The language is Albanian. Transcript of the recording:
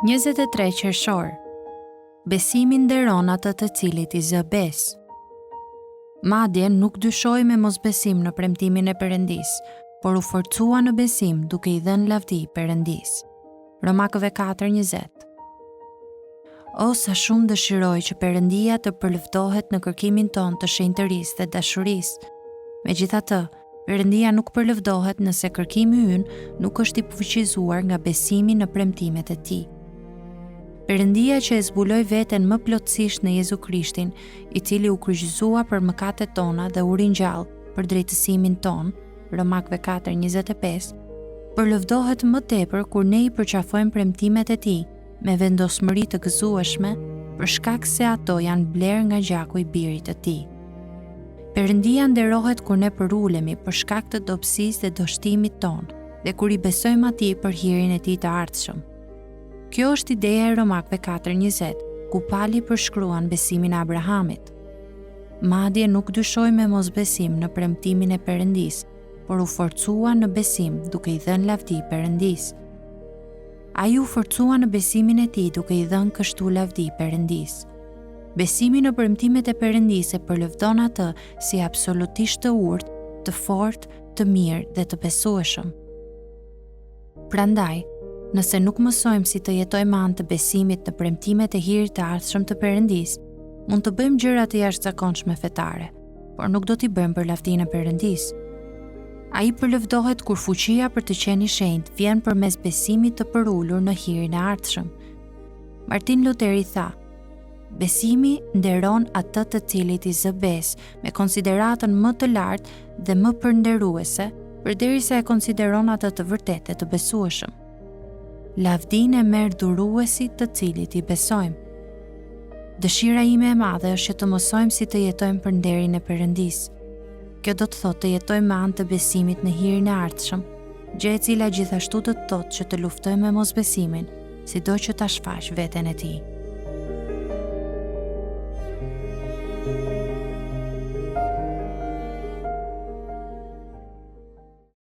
23 qershor. Besimi nderon atë të cilit i zë besë. Madje nuk dyshoi me mosbesim në premtimin e Perëndis, por u forcua në besim duke i dhënë lavdi Perëndis. Romakëve 4:20. O sa shumë dëshiroj që Perëndia të përlëvdohet në kërkimin ton të shenjtërisë dhe dashurisë. Megjithatë, Perëndia nuk përlëvdohet nëse kërkimi ynë nuk është i fuqizuar nga besimi në premtimet e Tij. Perëndia që e zbuloi veten më plotësisht në Jezu Krishtin, i cili u kryqëzua për mëkatet tona dhe u ringjall për drejtësimin ton, Romakëve 4:25, përlëvdohet më tepër kur ne i përqafojmë premtimet e Tij me vendosmëri të gëzueshme, për shkak se ato janë blerë nga gjaku i birit të Tij. Perëndia nderohet kur ne përulemi për shkak të dobësisë dhe dështimit ton, dhe kur i besojmë Atij për hirin e Tij të ardhshëm. Kjo është ideja e Romakëve 4:20, ku Pali përshkruan besimin e Abrahamit. Madje nuk dyshoi me mosbesim në premtimin e Perëndis, por u forcua në besim duke i dhënë lavdi Perëndis. Ai u forcua në besimin e Tij duke i dhënë kështu lavdi Perëndis. Besimi në premtimet e Perëndis e përlëvdon atë si absolutisht të urtë, të fortë, të mirë dhe të besueshëm. Prandaj, nëse nuk mësojmë si të jetojmë anë të besimit në premtimet e hirit të ardhshëm të Perëndis, mund të bëjmë gjëra të jashtëzakonshme fetare, por nuk do t'i bëjmë për lavdinë e Perëndis. Ai përlëvdohet kur fuqia për të qenë i shenjtë vjen përmes besimit të përulur në hirin e ardhshëm. Martin Luteri tha: besimi nderon atë të cilit i zë besë me konsideratën më të lartë dhe më përnderuese, përderisa e konsideron atë të vërtetë të besueshëm. Lavdinë e merr dhuruesi të cilit i besojmë. Dëshira ime e madhe është që të mësojmë si të jetojmë për nderin e Perëndis. Kjo do të thotë të jetojmë me anë të besimit në hirin e ardhshëm, gjë e cila gjithashtu do të thotë që të luftojmë me mosbesimin, sido që ta shfaq veten e tij.